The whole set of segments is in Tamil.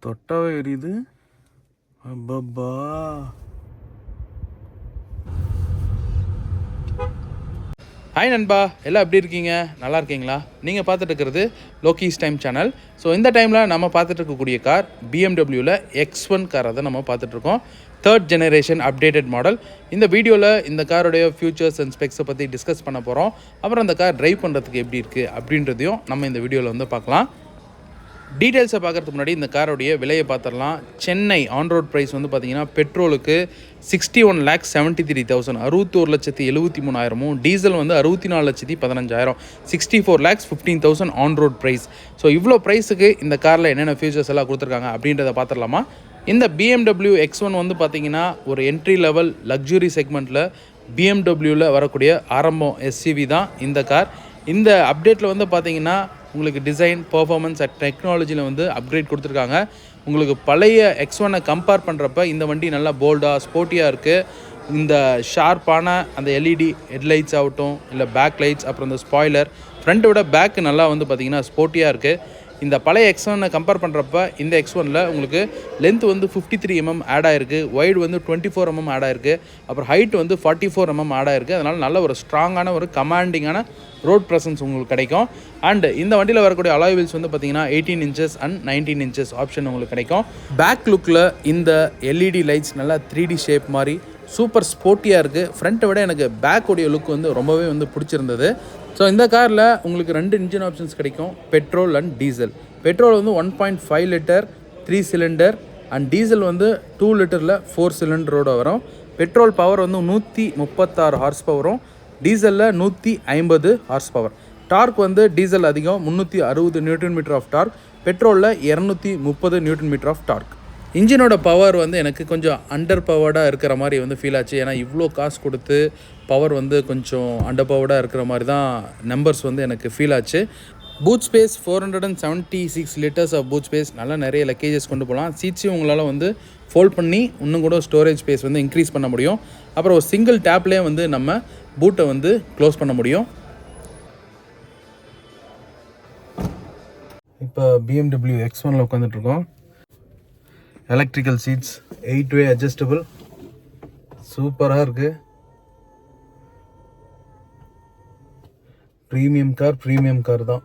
தொட்டாவே எரியுது. அப்பப்பா! ஹாய் நண்பா, எல்லாம் எப்படி இருக்கீங்க? நல்லா இருக்கீங்களா? நீங்கள் பார்த்துட்டு இருக்கிறது லோகீஸ் டைம் சேனல். ஸோ இந்த டைமில் நம்ம பார்த்துட்டு இருக்கக்கூடிய கார் பிஎம்டபிள்யூவில் X1 காரை தான் நம்ம பார்த்துட்ருக்கோம். 3rd generation updated model. இந்த வீடியோவில் இந்த காரோடைய ஃபியூச்சர்ஸ் அண்ட் ஸ்பெக்ஸை பற்றி டிஸ்கஸ் பண்ண போகிறோம். அப்புறம் அந்த கார் ட்ரைவ் பண்ணுறதுக்கு எப்படி இருக்குது அப்படின்றதையும் நம்ம இந்த வீடியோவில் வந்து பார்க்கலாம். டீட்டெயில்ஸை பார்க்குறதுக்கு முன்னாடி இந்த காரோடைய விலையை பார்த்துடலாம். சென்னை ஆன் ரோட் ப்ரைஸ் வந்து பார்த்திங்கன்னா பெட்ரோலுக்கு 61,73,000, 61,73,000, டீசல் வந்து 64,15,000, 64,15,000 ஆன் ரோட் ப்ரைஸ். ஸோ இவ்வளோ ப்ரைஸுக்கு இந்த காரில் என்னென்ன ஃபியூச்சர்ஸ் எல்லாம் கொடுத்துருக்காங்க அப்படின்றத பார்த்துடலாமா? இந்த BMW X1 வந்து பார்த்திங்கன்னா ஒரு என்ட்ரி லெவல் லக்ஸுரி செக்மெண்ட்டில் BMWவில் வரக்கூடிய ஆரம்பம் SUV தான் இந்த கார். இந்த அப்டேட்டில் வந்து பார்த்திங்கன்னா உங்களுக்கு டிசைன், பர்ஃபார்மன்ஸ் அண்ட் டெக்னாலஜியில் வந்து அப்கிரேட் கொடுத்துருக்காங்க. உங்களுக்கு பழைய X1 கம்பேர் பண்ணுறப்ப இந்த வண்டி நல்லா போல்டாக ஸ்போர்ட்டியாக இருக்குது. இந்த ஷார்ப்பான அந்த LED ஹெட்லைட்ஸ் ஆகட்டும், இல்லை பேக் லைட்ஸ், அப்புறம் இந்த ஸ்பாய்லர், ஃப்ரண்ட்டை விட பேக்கு நல்லா வந்து பார்த்திங்கன்னா ஸ்போர்ட்டியாக இருக்குது. இந்த பழைய X1 கம்பேர் பண்ணுறப்ப இந்த X1ல் உங்களுக்கு லென்த் வந்து 53 mm ஆட் ஆகிருக்கு, வைடு வந்து 24 mm ஆட் ஆகிருக்கு, அப்புறம் ஹைட் வந்து 44 mm ஆட் ஆகிருக்கு. அதனால் நல்ல ஒரு ஸ்ட்ராங்கான ஒரு கமாண்டிங்கான ரோட் ப்ரெசன்ஸ் உங்களுக்கு கிடைக்கும். அண்ட் இந்த வண்டியில் வரக்கூடிய அலாய் வீல்ஸ் வந்து பார்த்திங்கன்னா 18 inches அண்ட் 19 inches ஆப்ஷன் உங்களுக்கு கிடைக்கும். பேக் லுக்கில் இந்த LED லைட்ஸ் நல்லா 3D ஷேப் மாதிரி சூப்பர் ஸ்போர்ட்டியாக இருக்குது. ஃப்ரண்ட்டை விட எனக்கு பேக்கோடைய லுக் வந்து ரொம்பவே வந்து பிடிச்சிருந்தது. ஸோ இந்த காரில் உங்களுக்கு 2 இன்ஜின் ஆப்ஷன்ஸ் கிடைக்கும், பெட்ரோல் அண்ட் டீசல். பெட்ரோல் வந்து 1.5 லிட்டர் 3 சிலிண்டர் அண்ட் டீசல் வந்து 2 லிட்டரில் 4 சிலிண்டரோடு வரும். பெட்ரோல் பவர் வந்து 136 ஹார்ஸ் பவரும், டீசலில் 150 ஹார்ஸ் பவர். டார்க் வந்து டீசல் அதிகம், 360 நியூட்டன் மீட்டர் ஆஃப் டார்க், பெட்ரோலில் 230 நியூட்டன் மீட்டர் ஆஃப் டார்க். இன்ஜினோட பவர் வந்து எனக்கு கொஞ்சம் அண்டர் பவர்டாக இருக்கிற மாதிரி வந்து ஃபீல் ஆச்சு. ஏன்னா இவ்வளோ காசு கொடுத்து பவர் வந்து கொஞ்சம் அண்டர் பவர்டாக இருக்கிற மாதிரி தான் நம்பர்ஸ் வந்து எனக்கு ஃபீல் ஆச்சு. Boot space 476 litres of boot space, நல்லா நிறைய லக்கேஜஸ் கொண்டு போகலாம். சீட்ஸையும் உங்களால் வந்து ஃபோல்ட் பண்ணி இன்னும் கூட ஸ்டோரேஜ் ஸ்பேஸ் வந்து இன்க்ரீஸ் பண்ண முடியும். அப்புறம் ஒரு சிங்கிள் டேப்லேயே வந்து நம்ம பூட்டை வந்து க்ளோஸ் பண்ண முடியும். இப்போ BMW X1ல் உட்காந்துட்ருக்கோம். எலக்ட்ரிக்கல் சீட்ஸ், 8-way அட்ஜஸ்டபிள், சூப்பராக இருக்குது. ப்ரீமியம் கார் தான்.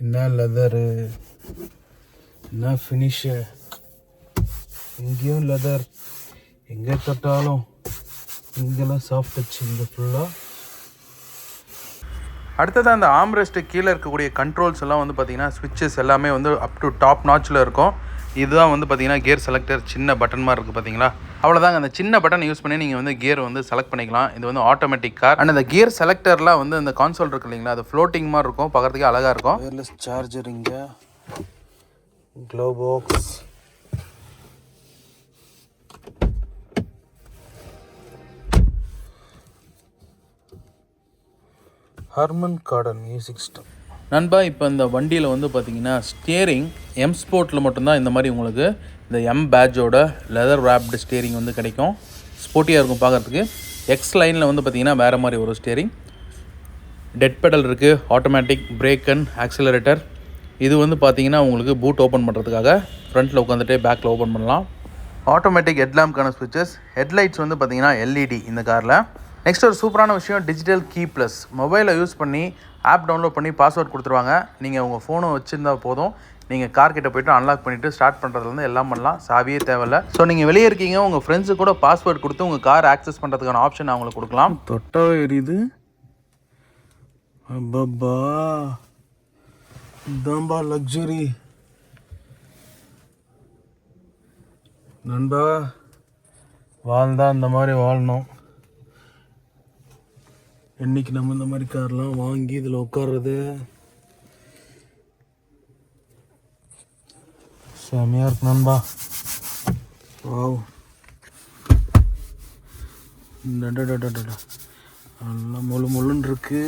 என்ன லெதரு, என்ன ஃபினிஷு, இங்கேயும் லெதர், எங்கே தொட்டாலும் இங்கெல்லாம் சாஃப்ட் டச். இங்கே ஃபுல்லாக அடுத்தது அந்த ஆம்ரெஸ்ட்டு கீழே இருக்கக்கூடிய கண்ட்ரோல்ஸ் எல்லாம் வந்து பார்த்திங்கன்னா ஸ்விட்சஸ் எல்லாமே வந்து அப் டு டாப் நாச்சில் இருக்கும். இதுதான் வந்து பார்த்திங்கன்னா கியர் செலக்டர், சின்ன பட்டன் மாதிரி இருக்குது பார்த்தீங்களா? அவ்வளோதாங்க. அந்த சின்ன பட்டன் யூஸ் பண்ணி நீங்கள் வந்து கியர் வந்து செலக்ட் பண்ணிக்கலாம். இது வந்து ஆட்டோமேட்டிக் கார். அண்ட் அந்த கியர் செலக்டர்லாம் வந்து அந்த கான்சோல் இருக்குது இல்லைங்களா, அது ஃப்ளோட்டிங் மாதிரி இருக்கும், பார்க்குறதுக்கே அழகாக இருக்கும். ஒயர்லெஸ் சார்ஜர், இங்கே glove box, Harman Kardon music system. நண்பா, இப்போ இந்த வண்டியில் வந்து பார்த்திங்கன்னா ஸ்டியரிங் எம் ஸ்போர்ட்டில் மட்டும்தான் இந்த மாதிரி உங்களுக்கு இந்த எம் பேட்ஜோட லெதர் ராப்டு ஸ்டியரிங் வந்து கிடைக்கும். ஸ்போர்ட்டியாக இருக்கும் பார்க்குறதுக்கு. எக்ஸ் லைனில் வந்து பார்த்திங்கன்னா வேறு மாதிரி ஒரு ஸ்டியரிங். டெட் பெடல் இருக்குது, ஆட்டோமேட்டிக் பிரேக் அண்ட் ஆக்சிலரேட்டர். இது வந்து பார்த்திங்கன்னா உங்களுக்கு பூட் ஓப்பன் பண்ணுறதுக்காக ஃப்ரண்ட்டில் உட்காந்துட்டு பேக்கில் ஓப்பன் பண்ணலாம். ஆட்டோமேட்டிக் ஹெட்லாம்ப்கான ஸ்விட்சஸ். ஹெட்லைட்ஸ் வந்து பார்த்திங்கன்னா LED இந்த காரில். நெக்ஸ்ட் ஒரு சூப்பரான விஷயம், டிஜிட்டல் கீ ப்ளஸ். மொபைலை யூஸ் பண்ணி ஆப் டவுன்லோட் பண்ணி பாஸ்வேர்ட் கொடுத்துருவாங்க. நீங்கள் உங்கள் ஃபோனை வச்சுருந்தா போதும், நீங்கள் கார்கிட்ட போய்ட்டு அன்லாக் பண்ணிவிட்டு ஸ்டார்ட் பண்ணுறதுலேருந்து எல்லாம் பண்ணலாம். சாவியே தேவையில்லை. ஸோ நீங்கள் வெளியே இருக்கீங்க, உங்கள் ஃப்ரெண்ட்ஸு கூட பாஸ்வேர்ட் கொடுத்து உங்கள் கார் ஆக்சஸ் பண்ணுறதுக்கான ஆப்ஷன் அவங்களுக்கு கொடுக்கலாம். தொட்டாவே எரியுது. அப்பப்பா, இதான்பா லக்ஸுரி. நண்பா, வாழ்ந்தா இந்த மாதிரி வாழணும். என்னைக்கு நம்ம இந்த மாதிரி கார்லாம் வாங்கி இதில் உட்கார்றது செமையாக இருக்கு நண்பா. வாவ், நல்லா முள்ளுன்னு இருக்குது.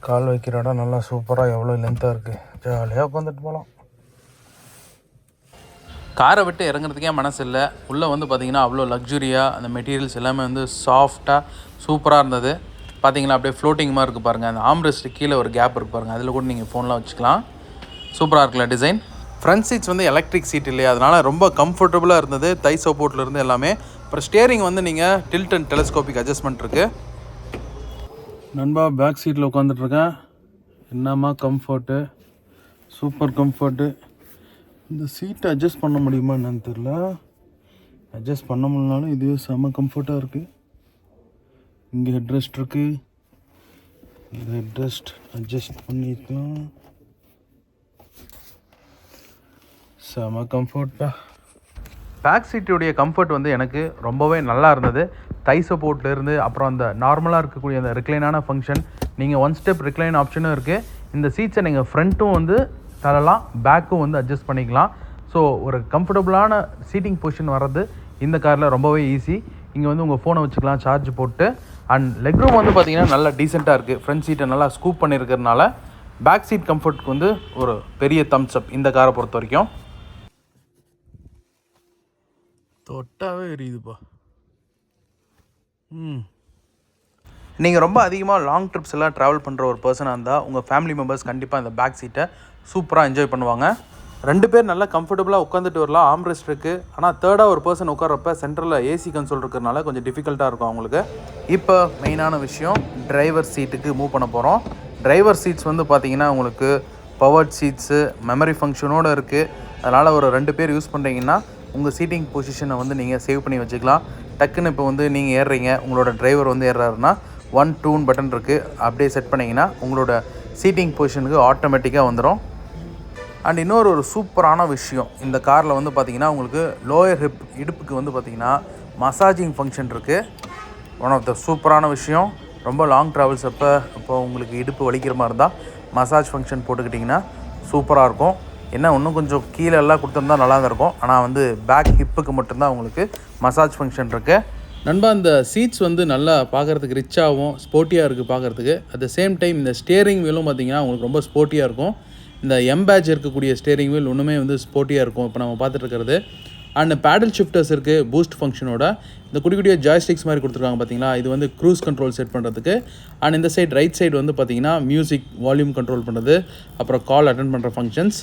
கால் வைக்கிற இடம் நல்லா சூப்பராக எவ்வளோ லென்த்தாக இருக்குது. ஜாலியாக உட்காந்துட்டு போகலாம். காரை விட்டு இறங்குறதுக்கே மனசு இல்லை. உள்ளே வந்து பார்த்திங்கன்னா அவ்வளோ லக்ஸுரியாக அந்த மெட்டீரியல்ஸ் எல்லாமே வந்து சாஃப்டாக சூப்பராக இருந்தது. பார்த்தீங்களா, அப்படியே ஃப்ளோட்டிங் மாதிரி இருக்குது பாருங்கள். அந்த ஆம்ரெஸ்ட்டு கீழே ஒரு கேப் இருக்குது பாருங்கள், அதில் கூட நீங்கள் ஃபோன்லாம் வச்சுக்கலாம். சூப்பராக இருக்குல்ல டிசைன். ஃப்ரண்ட் சீட்ஸ் வந்து எலக்ட்ரிக் சீட் இல்லையா, அதனால் ரொம்ப கம்ஃபர்டபுளாக இருந்தது. தை சப்போர்ட்லேருந்து எல்லாமே. அப்புறம் ஸ்டியரிங் வந்து நீங்கள் டில்ட் அண்ட் டெலஸ்கோபிக் அட்ஜஸ்ட்மெண்ட் இருக்குது. நண்பா பேக் சீட்டில் உட்காந்துட்ருக்கேன். என்னம்மா கம்ஃபர்ட்டு, சூப்பர் கம்ஃபர்ட்டு. இந்த சீட்டை அட்ஜஸ்ட் பண்ண முடியுமா என்னன்னு தெரில. அட்ஜஸ்ட் பண்ண முடியலனாலும் இதுவே செம்ம கம்ஃபர்ட்டாக இருக்குது. இங்கே ஹெட்ரெஸ்ட் இருக்குது. இந்த ஹெட்ரெஸ்ட் அட்ஜஸ்ட் பண்ணிக்கலாம். செம்ம கம்ஃபர்ட்டா. பேக் சீட்டுடைய கம்ஃபர்ட் வந்து எனக்கு ரொம்பவே நல்லா இருந்தது. தை சப்போர்ட்லேருந்து அப்புறம் அந்த நார்மலாக இருக்கக்கூடிய அந்த ரிக்ளைனான ஃபங்க்ஷன், நீங்கள் ஒன் ஸ்டெப் ரிக்ளைன் ஆப்ஷனும் இருக்குது. இந்த சீட்ஸை நீங்கள் ஃப்ரண்ட்டும் வந்து தரலாம், பேக்கும் வந்து அட்ஜஸ்ட் பண்ணிக்கலாம். ஸோ ஒரு கம்ஃபர்டபுளான சீட்டிங் பொசிஷன் வர்றது இந்த காரில் ரொம்பவே ஈஸி. இங்கே வந்து உங்கள் ஃபோனை வச்சுக்கலாம் சார்ஜ் போட்டு. அண்ட் லெக் ரூம் வந்து பார்த்திங்கன்னா நல்லா டீசெண்டாக இருக்குது. ஃப்ரண்ட் சீட்டை நல்லா ஸ்கூப் பண்ணியிருக்கிறதுனால பேக் சீட் கம்ஃபர்ட்டுக்கு வந்து ஒரு பெரிய தம்ஸ் அப் இந்த காரை பொறுத்த வரைக்கும். தொட்டாவே எரியுதுப்பா. நீங்கள் ரொம்ப அதிகமாக லாங் ட்ரிப்ஸ் எல்லாம் ட்ராவல் பண்ணுற ஒரு பர்சனாக இருந்தால் உங்கள் ஃபேமிலி மெம்பர்ஸ் கண்டிப்பாக இந்த பேக் சீட்டை சூப்பராக என்ஜாய் பண்ணுவாங்க. 2 பேர் நல்லா கம்ஃபர்டபுளாக உட்காந்துட்டு வரலாம். ஆம்ரெஸ்ட் இருக்குது. ஆனால் தேர்டாக ஒரு பர்சன் உட்காரப்ப சென்டரில் ஏசி கன்சோல் இருக்கிறதுனால கொஞ்சம் டிஃபிகல்ட்டாக இருக்கும் அவங்களுக்கு. இப்போ மெயினான விஷயம், டிரைவர் சீட்டுக்கு மூவ் பண்ண போகிறோம். டிரைவர் சீட்ஸ் வந்து பார்த்திங்கன்னா உங்களுக்கு பவர்ட் சீட்ஸு, மெமரி ஃபங்க்ஷனோடு இருக்குது. அதனால் ஒரு 2 பேர் யூஸ் பண்ணுறீங்கன்னா உங்கள் சீட்டிங் பொசிஷனை வந்து நீங்கள் சேவ் பண்ணி வச்சுக்கலாம். டக்குன்னு இப்போ வந்து நீங்கள் ஏறுறீங்க, உங்களோட டிரைவர் வந்து ஏறுறாருன்னா 1 2 பட்டன் இருக்குது, அப்படியே செட் பண்ணிங்கன்னா உங்களோட சீட்டிங் பொசிஷனுக்கு ஆட்டோமேட்டிக்காக வந்துடும். அண்ட் இன்னொரு சூப்பரான விஷயம், இந்த காரில் வந்து பார்த்திங்கன்னா உங்களுக்கு லோயர் ஹிப் இடுப்புக்கு வந்து பார்த்திங்கன்னா மசாஜிங் ஃபங்க்ஷன் இருக்குது. ஒன் ஆஃப் த சூப்பரான விஷயம். ரொம்ப லாங் ட்ராவல்ஸ் இப்போ உங்களுக்கு இடுப்பு வலிக்கிற மாதிரி இருந்தால் மசாஜ் ஃபங்க்ஷன் போட்டுக்கிட்டிங்கன்னா சூப்பராக இருக்கும். என்ன இன்னும் கொஞ்சம் கீழே எல்லாம் கொடுத்துருந்தா நல்லா தான் இருக்கும். ஆனால் வந்து பேக் ஹிப்புக்கு மட்டும்தான் உங்களுக்கு மசாஜ் ஃபங்க்ஷன் இருக்குது. நண்பா இந்த சீட்ஸ் வந்து நல்லா பார்க்குறதுக்கு ரிச்சாகவும் ஸ்போர்ட்டியாக இருக்குது பார்க்குறதுக்கு. அட் த சேம் டைம் இந்த ஸ்டியரிங் வீலும் பார்த்திங்கன்னா உங்களுக்கு ரொம்ப ஸ்போர்ட்டியாக இருக்கும். இந்த எம்பேட்ச் இருக்கக்கூடிய ஸ்டியரிங் வீல் ஒன்றுமே வந்து ஸ்போர்ட்டியாக இருக்கும் இப்போ நம்ம பார்த்துட்டு இருக்கிறது. அண்ட் பேடல் ஷிஃப்டர்ஸ் இருக்குது பூஸ்ட் ஃபங்க்ஷனோட. இந்த குடிக்குடிய ஜாய்ஸ்டிக்ஸ் மாதிரி கொடுத்துருக்காங்க பார்த்தீங்களா, இது வந்து க்ரூஸ் கண்ட்ரோல் செட் பண்ணுறதுக்கு. அண்ட் இந்த சைடு ரைட் சைடு வந்து பார்த்திங்கன்னா மியூசிக் வால்யூம் கண்ட்ரோல் பண்ணுறது, அப்புறம் கால் அட்டென்ட் பண்ணுற ஃபங்க்ஷன்ஸ்.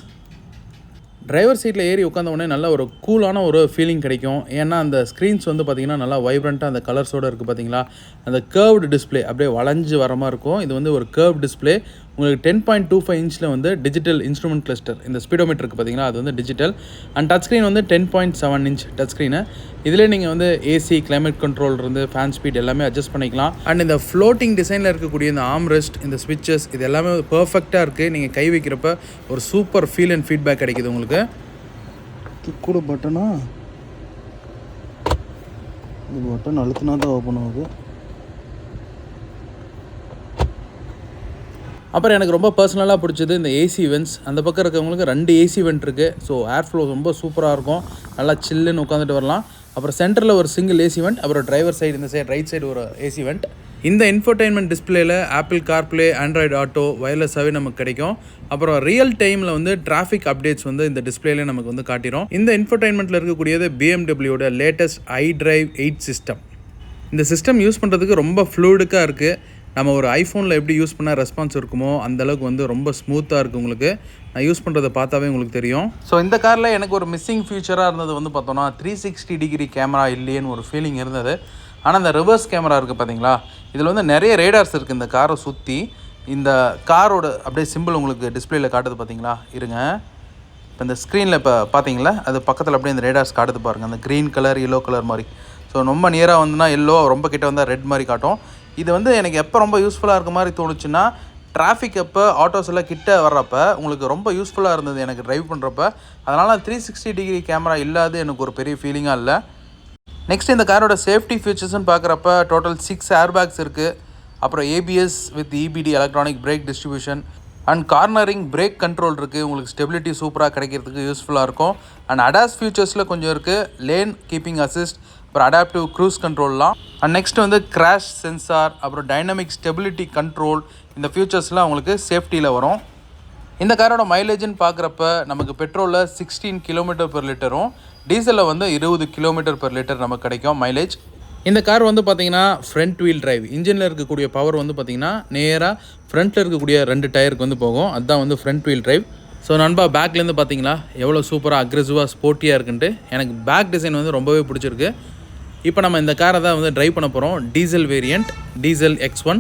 டிரைவர் சீட்டில் ஏறி உட்காந்த உடனே நல்ல ஒரு கூலான ஒரு ஃபீலிங் கிடைக்கும். ஏன்னா அந்த ஸ்க்ரீன்ஸ் வந்து பார்த்திங்கன்னா நல்லா வைப்ரண்ட்டாக அந்த கலர்ஸோடு இருக்குது பார்த்தீங்களா. அந்த கர்வ்டு டிஸ்பிளே அப்படியே வளைஞ்சு வர மாதிரி இருக்கும். இது வந்து ஒரு கர்வ் டிஸ்பிளே. உங்களுக்கு 10.25 இன்ச்சில் வந்து டிஜிட்டல் இன்ஸ்ட்ருமெண்ட் கிளஸ்டர், இந்த ஸ்பீடோமீட்டருக்கு பார்த்தீங்கன்னா அது வந்து டிஜிட்டல். அண்ட் டச் ஸ்க்ரீன் வந்து 10.7 இன்ச் டச் ஸ்க்ரீனு. இதில் நீங்கள் வந்து ஏசி, கிளைமேட் கண்ட்ரோல் இருந்து ஃபேன் ஸ்பீட் எல்லாமே அட்ஜஸ்ட் பண்ணிக்கலாம். அண்ட் இந்த ஃப்ளோட்டிங் டிசைனில் இருக்கக்கூடிய இந்த ஆம்ரெஸ்ட், இந்த ஸ்விட்சஸ், இது எல்லாமே பர்ஃபெக்டாக இருக்குது. நீங்கள் கை வைக்கிறப்ப ஒரு சூப்பர் ஃபீல் அண்ட் ஃபீட்பேக் கிடைக்குது உங்களுக்கு. கூட பட்டனா இந்த பட்டன் அழுத்தினா தான் ஓப்பன் ஆகுது. அப்புறம் எனக்கு ரொம்ப பர்சனலாக பிடிச்சது இந்த ஏசி வென்ட்ஸ். அந்த பக்கம் இருக்கவங்களுக்கு 2 ஏசி வென்ட் இருக்குது. ஸோ ஏர் ஃப்ளோ ரொம்ப சூப்பராக இருக்கும். நல்லா சில்லுன்னு உட்காந்துட்டு வரலாம். அப்புறம் சென்டரில் ஒரு சிங்கிள் ஏசி வென்ட், அப்புறம் டிரைவர் சைடு இந்த சைடு ரைட் சைடு ஒரு ஏசி வென்ட். இந்த இன்ஃபோடெயின்மெண்ட் டிஸ்பிளேயில் ஆப்பிள் கார்ப்ளே, ஆண்ட்ராய்டு ஆட்டோ, வயர்லெஸ்ஸாகவே நமக்கு கிடைக்கும். அப்புறம் ரியல் டைமில் வந்து டிராஃபிக் அப்டேட்ஸ் வந்து இந்த டிஸ்பிளேலே நமக்கு வந்து காட்டிடும். இந்த இன்ஃபோடெயின்மெண்ட்டில் இருக்கக்கூடியது பிஎம்டபிள்யூட லேட்டஸ்ட் iDrive 8 சிஸ்டம். இந்த சிஸ்டம் யூஸ் பண்ணுறதுக்கு ரொம்ப ஃப்ளூயிடாக இருக்குது. நம்ம ஒரு ஐஃபோனில் எப்படி யூஸ் பண்ணால் ரெஸ்பான்ஸ் இருக்குமோ அந்தளவுக்கு வந்து ரொம்ப ஸ்மூத்தாக இருக்குது உங்களுக்கு. நான் யூஸ் பண்ணுறதை பார்த்தாவே உங்களுக்கு தெரியும். ஸோ இந்த காரில் எனக்கு ஒரு மிஸ்ஸிங் ஃபியூச்சராக இருந்தது வந்து பார்த்தோன்னா 360 டிகிரி கேமரா இல்லையேன்னு ஒரு ஃபீலிங் இருந்தது. ஆனால் இந்த ரிவர்ஸ் கேமரா இருக்குது பார்த்தீங்களா, இதில் வந்து நிறைய ரேடார்ஸ் இருக்குது இந்த காரை சுற்றி. இந்த காரோட அப்படியே சிம்பிள் உங்களுக்கு டிஸ்பிளேயில் காட்டுது பார்த்தீங்களா. இருங்க, இப்போ இந்த ஸ்க்ரீனில் இப்போ பார்த்தீங்களா, அது பக்கத்தில் அப்படியே இந்த ரேடார்ஸ் காட்டுது பாருங்கள். அந்த க்ரீன் கலர், எல்லோ கலர் மாதிரி. ஸோ ரொம்ப நியராக வந்துன்னா எல்லோ, ரொம்ப கிட்ட வந்தால் ரெட் மாதிரி காட்டும். இது வந்து எனக்கு எப்போ ரொம்ப யூஸ்ஃபுல்லாக இருக்க மாதிரி தோணுச்சுன்னா, டிராஃபிக் அப்போ ஆட்டோஸ் எல்லாம் கிட்ட வர்றப்ப உங்களுக்கு ரொம்ப யூஸ்ஃபுல்லாக இருந்தது எனக்கு ட்ரைவ் பண்ணுறப்ப. அதனால் 360 டிகிரி கேமரா இல்லாது எனக்கு ஒரு பெரிய ஃபீலிங்காக இல்லை. நெக்ஸ்ட் இந்த காரோட சேஃப்டி ஃபீச்சர்ஸ்னு பார்க்குறப்ப டோட்டல் 6 ஏர் பேக்ஸ் இருக்குது. அப்புறம் ABS with EBD electronic break distribution and cornering break control இருக்குது. உங்களுக்கு ஸ்டெபிலிட்டி சூப்பராக கிடைக்கிறதுக்கு யூஸ்ஃபுல்லாக இருக்கும். அண்ட் ADAS ஃபியூச்சர்ஸில் கொஞ்சம் இருக்குது. லேன் கீப்பிங் அசிஸ்ட், அப்புறம் அடாப்டிவ் க்ரூஸ் கண்ட்ரோல்லாம். அண்ட் நெக்ஸ்ட் வந்து கிராஷ் சென்சார், அப்புறம் டைனமிக் ஸ்டெபிலிட்டி கண்ட்ரோல், இந்த ஃபியூச்சர்ஸ்லாம் உங்களுக்கு சேஃப்டியில் வரும். இந்த காரோட மைலேஜ்னு பார்க்குறப்ப நமக்கு பெட்ரோலில் 16 km/லிட்டரும், டீசலில் வந்து 20 km/லிட்டர் நமக்கு கிடைக்கும் மைலேஜ். இந்த கார் வந்து பார்த்திங்கன்னா ஃப்ரண்ட் வீல் டிரைவ். இன்ஜினில் இருக்கக்கூடிய பவர் வந்து பார்த்திங்கன்னா நேராக ஃப்ரண்ட்டில் இருக்கக்கூடிய 2 டயருக்கு வந்து போகும். அதுதான் வந்து ஃப்ரண்ட் வீல் டிரைவ். ஸோ நண்பா பேக்லேருந்து பார்த்தீங்களா எவ்வளோ சூப்பராக அக்ரெசிவாக ஸ்போர்ட்டியாக இருக்குன்ட்டு. எனக்கு பேக் டிசைன் வந்து ரொம்பவே பிடிச்சிருக்கு. இப்போ நம்ம இந்த காரை தான் வந்து ட்ரைவ் பண்ண போகிறோம். Diesel variant, diesel X1.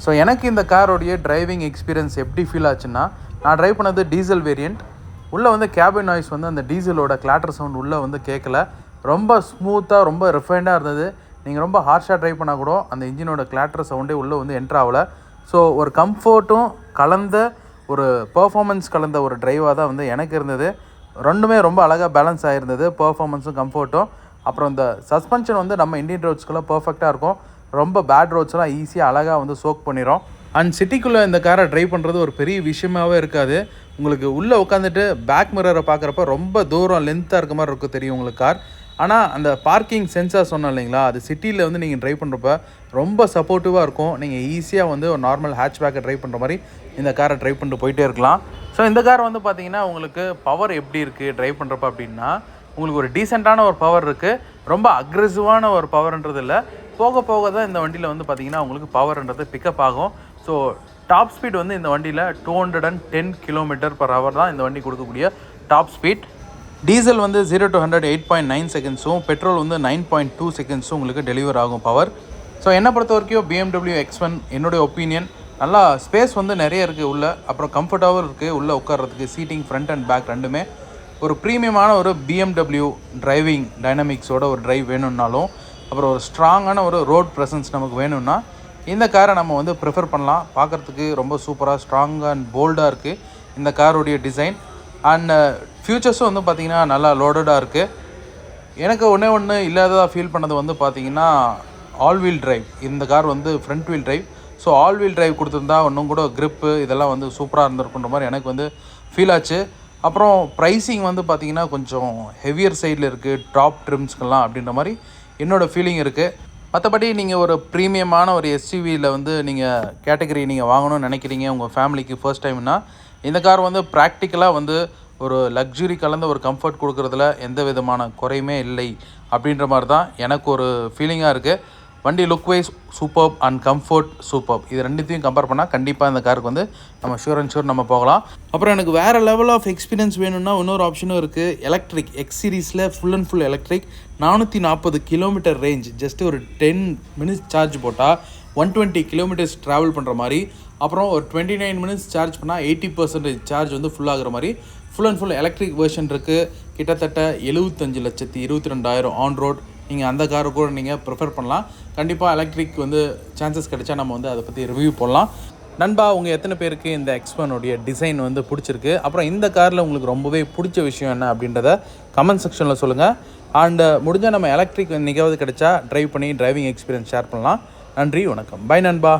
So எனக்கு இந்த காரோடைய டிரைவிங் எக்ஸ்பீரியன்ஸ் எப்படி ஃபீல் ஆச்சுன்னா, நான் ட்ரைவ் பண்ணது டீசல் வேரியண்ட். உள்ளே வந்து கேபின் நாய்ஸ் வந்து அந்த டீசலோட கிளாட்டர் சவுண்ட் உள்ளே வந்து கேட்கல. ரொம்ப ஸ்மூத்தாக, ரொம்ப ரிஃபைண்டாக இருந்தது. நீங்கள் ரொம்ப ஹார்ஷாக ட்ரைவ் பண்ணால் கூட அந்த இன்ஜினோட கிளாட்டர் சவுண்டே உள்ளே வந்து என்ட்ரு ஆகலை. ஸோ ஒரு கம்ஃபர்ட்டும் கலந்த ஒரு பர்ஃபார்மன்ஸ் கலந்த ஒரு ட்ரைவாக தான் வந்து எனக்கு இருந்தது. ரெண்டுமே ரொம்ப அழகாக பேலன்ஸ் ஆகிருந்தது, பர்ஃபார்மன்ஸும் கம்ஃபர்ட்டும். அப்புறம் இந்த சஸ்பென்ஷன் வந்து நம்ம இந்தியன் ரோட்ஸ்க்குள்ளே பர்ஃபெக்டாக இருக்கும். ரொம்ப பேட் ரோட்ஸ்லாம் ஈஸியாக அழகாக வந்து சோக் பண்ணிடும். அண்ட் சிட்டிக்குள்ளே இந்த காரை ட்ரைவ் பண்ணுறது ஒரு பெரிய விஷயமாகவே இருக்காது. உங்களுக்கு உள்ளே உட்காந்துட்டு பேக் மிரரை பார்க்குறப்ப ரொம்ப தூரம் லென்த்தாக இருக்க மாதிரி இருக்கும் தெரியும் உங்களுக்கு கார். ஆனால் அந்த பார்க்கிங் சென்சார் சொன்னோம் இல்லைங்களா, அது சிட்டியில் வந்து நீங்கள் ட்ரைவ் பண்ணுறப்ப ரொம்ப சப்போர்ட்டிவாக இருக்கும். நீங்கள் ஈஸியாக வந்து ஒரு நார்மல் ஹேட்ச்பேக்கை ட்ரைவ் பண்ணுற மாதிரி இந்த காரை ட்ரைவ் பண்ணிட்டு போயிட்டே இருக்கலாம். ஸோ இந்த கார் வந்து பார்த்தீங்கன்னா உங்களுக்கு பவர் எப்படி இருக்குது ட்ரைவ் பண்ணுறப்ப அப்படின்னா, உங்களுக்கு ஒரு டீசெண்டான ஒரு பவர் இருக்குது. ரொம்ப அக்ரெசிவான ஒரு பவர்ன்றது இல்லை. போக போக தான் இந்த வண்டியில் வந்து பார்த்திங்கன்னா உங்களுக்கு பவர்ன்றது பிக்கப் ஆகும். ஸோ டாப் ஸ்பீட் வந்து இந்த வண்டியில் 210 km/h தான் இந்த வண்டி கொடுக்கக்கூடிய டாப் ஸ்பீட். டீசல் வந்து 0 to 100 8.9 செகண்ட்ஸும், பெட்ரோல் வந்து 9.2 செகண்ட்ஸும் உங்களுக்கு டெலிவர் ஆகும் பவர். ஸோ என்னை பொறுத்த வரைக்கும் BMW X1 என்னுடைய ஒப்பீனியன் நல்லா ஸ்பேஸ் வந்து நிறைய இருக்குது உள்ள. அப்புறம் கம்ஃபர்ட்டாகவும் இருக்குது உள்ளே உட்கார்றதுக்கு. சீட்டிங் ஃப்ரண்ட் அண்ட் பேக் ரெண்டுமே ஒரு ப்ரீமியமான ஒரு BMW டிரைவிங் டைனமிக்ஸோட ஒரு டிரைவ் வேணும்னாலும், அப்புறம் ஒரு ஸ்ட்ராங்கான ஒரு ரோட் ப்ரெசன்ஸ் நமக்கு வேணும்னா இந்த காரை நம்ம வந்து ப்ரிஃபர் பண்ணலாம். பார்க்குறதுக்கு ரொம்ப சூப்பராக ஸ்ட்ராங்காக அண்ட் போல்டாக இருக்குது இந்த காரோடைய டிசைன். அண்ட் ஃபியூச்சர்ஸும் வந்து பார்த்திங்கன்னா நல்லா லோடடாக இருக்குது. எனக்கு ஒன்று இல்லாததாக ஃபீல் பண்ணது வந்து பார்த்திங்கன்னா ஆல் வீல் டிரைவ். இந்த கார் வந்து front wheel drive. So all wheel drive கொடுத்துருந்தா இன்னும் கூட க்ரிப்பு இதெல்லாம் வந்து சூப்பராக இருந்திருக்குன்ற மாதிரி எனக்கு வந்து ஃபீல் ஆச்சு. அப்புறம் ப்ரைஸிங் வந்து பார்த்திங்கன்னா கொஞ்சம் ஹெவியர் சைடில் இருக்குது டாப் ட்ரிம்ஸ்க்கெல்லாம் அப்படின்ற மாதிரி என்னோடய ஃபீலிங் இருக்குது. மற்றபடி நீங்கள் ஒரு ப்ரீமியமான ஒரு எஸ்யூவியில் வந்து நீங்கள் கேட்டகரி நீங்கள் வாங்கணும்னு நினைக்கிறீங்க உங்கள் ஃபேமிலிக்கு ஃபர்ஸ்ட் டைம்னா, இந்த கார் வந்து ப்ராக்டிக்கலாக வந்து ஒரு லக்ஸுரி கலந்த ஒரு கம்ஃபர்ட் கொடுக்குறதுல எந்த விதமான குறையுமே இல்லை அப்படின்ற மாதிரி தான் எனக்கு ஒரு ஃபீலிங்காக இருக்குது. வண்டி look wise superb and comfort superb. இது ரெண்டுத்தையும் கம்பேர் பண்ணால் கண்டிப்பாக இந்த காருக்கு வந்து நம்ம ஷூர் அண்ட் ஷூர் நம்ம போகலாம். அப்புறம் எனக்கு வேறு லெவல் ஆஃப் எக்ஸ்பீரியன்ஸ் வேணும்னா இன்னொரு ஆப்ஷனும் இருக்குது. எலக்ட்ரிக் X சீரீஸில் full and full electric 440 km range. Just ஒரு 10 minutes சார்ஜ் போட்டால் 120 km ட்ராவல் பண்ணுற மாதிரி. அப்புறம் ஒரு 29 minutes சார்ஜ் பண்ணால் 80% சார்ஜ் வந்து ஃபுல் ஆகிற மாதிரி full and full electric version இருக்குது. கிட்டத்தட்ட 75,22,000 ஆன் ரோட். நீங்கள் அந்த காரை கூட நீங்கள் ப்ரிஃபர் பண்ணலாம். கண்டிப்பாக எலக்ட்ரிக் வந்து சான்சஸ் கிடைச்சா நம்ம வந்து அதை பற்றி ரிவ்யூ போடலாம். நண்பா, உங்கள் எத்தனை பேருக்கு இந்த X1 டிசைன் வந்து பிடிச்சிருக்கு, அப்புறம் இந்த காரில் உங்களுக்கு ரொம்பவே பிடிச்ச விஷயம் என்ன அப்படின்றத கமெண்ட் செக்ஷனில் சொல்லுங்கள். அண்டு முடிஞ்சால் நம்ம எலக்ட்ரிக் என்றைக்காவது கிடைச்சா ட்ரைவ் பண்ணி டிரைவிங் எக்ஸ்பீரியன்ஸ் ஷேர் பண்ணலாம். நன்றி, வணக்கம், பை நண்பா.